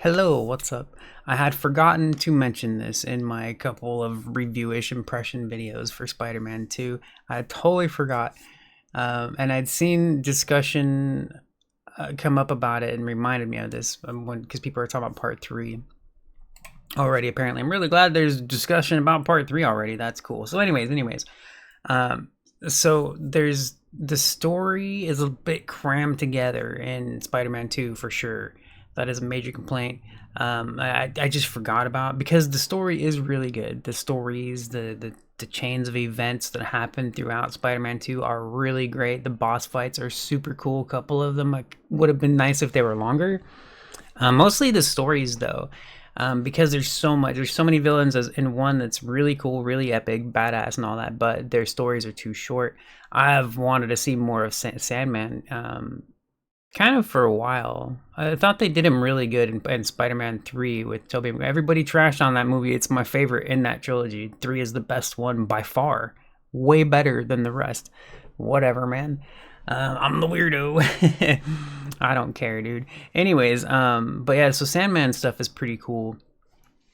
Hello, what's up? I had forgotten to mention this in my couple of review-ish impression videos for Spider-Man 2. I totally forgot. And I'd seen discussion come up about it and reminded me of this because people are talking about part 3 already, apparently. I'm really glad there's discussion about part 3 already. That's cool. So anyways, um, so there's the story is a bit crammed together in Spider-Man 2 for sure. That is a major complaint. I just forgot about because the story is really good. The stories, the chains of events that happen throughout Spider-Man 2 are really great. The boss fights are super cool. A couple of them would have been nice if they were longer. Mostly the stories though, because there's so many villains in one that's really cool, really epic, badass, and all that. But their stories are too short. I've wanted to see more of Sandman, kind of for a while. I thought they did him really good in Spider-Man 3 with Tobey. Everybody trashed on that movie. It's my favorite in that trilogy. 3 is the best one by far, way better than the rest. Whatever, man. I'm the weirdo. I don't care, dude. Anyways, but yeah, so Sandman stuff is pretty cool,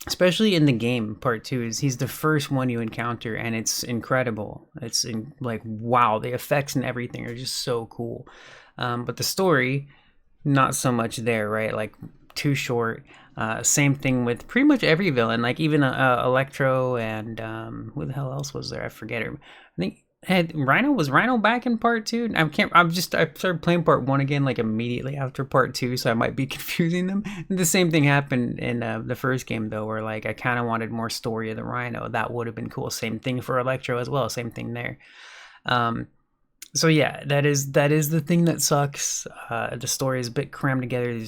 especially in the game. Part 2 is he's the first one you encounter, and it's incredible. Like wow, the effects and everything are just so cool. But the story, not so much there, right? Like too short. Same thing with pretty much every villain, like even Electro and who the hell else was there? I forget her. I think was Rhino back in part 2? I started playing part 1 again like immediately after part 2, so I might be confusing them. And the same thing happened in the first game though, where like I kind of wanted more story of the Rhino. That would have been cool. Same thing for Electro as well. Same thing there. So yeah, that is the thing that sucks. The story is a bit crammed together.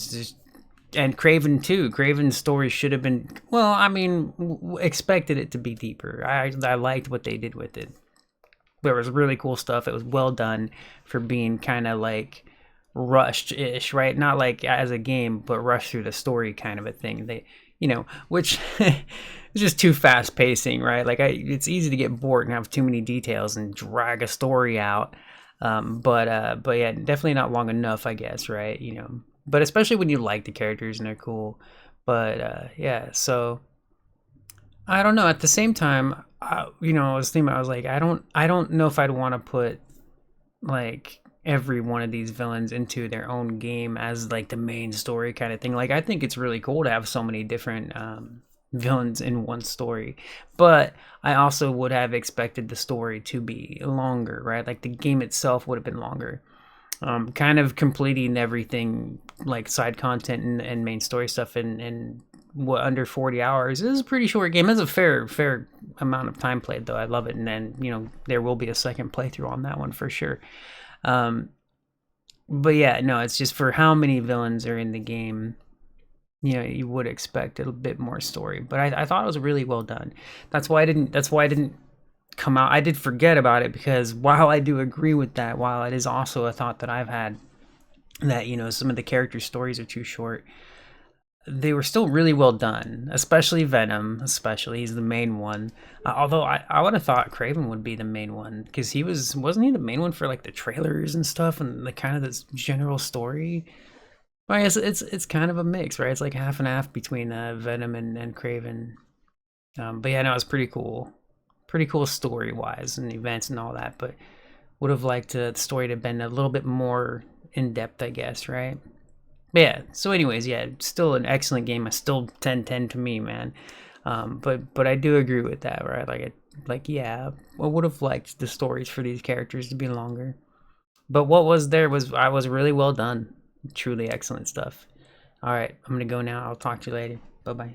And Craven too. Craven's story should have been, well, I mean, expected it to be deeper. I liked what they did with it. There was really cool stuff. It was well done for being kind of like rushed-ish, right? Not like as a game, but rushed through the story kind of a thing. Which is just too fast pacing, right? Like it's easy to get bored and have too many details and drag a story out. But yeah, definitely not long enough, I guess, right? But especially when you like the characters and they're cool. But yeah, so I don't know. At the same time, I was thinking, I was like, I don't know if I'd want to put like every one of these villains into their own game as like the main story kind of thing. Like, I think it's really cool to have so many different villains in one story, but I also would have expected the story to be longer, right? Like the game itself would have been longer. Kind of completing everything like side content and main story stuff in what, under 40 hours. This is a pretty short game. It's a fair amount of time played though. I love it. And then there will be a second playthrough on that one for sure. But yeah, no, it's just for how many villains are in the game, you would expect a bit more story. But I thought it was really well done. That's why I didn't come out. I did forget about it because while I do agree with that, while it is also a thought that I've had that, some of the character stories are too short, they were still really well done, especially Venom. Especially, he's the main one. Although I would have thought Craven would be the main one because wasn't he the main one for like the trailers and stuff and the kind of this general story. Well, I guess it's kind of a mix, right? It's like half and half between Venom and Craven. But yeah, no, it's pretty cool story wise and events and all that. But would have liked the story to have been a little bit more in depth, I guess, right? But yeah, so anyways, yeah, still an excellent game. It's still 10/10 to me, man. But I do agree with that, right? Yeah, I would have liked the stories for these characters to be longer. But what was there was really well done. Truly excellent stuff. All right, I'm gonna go now. I'll talk to you later. Bye bye.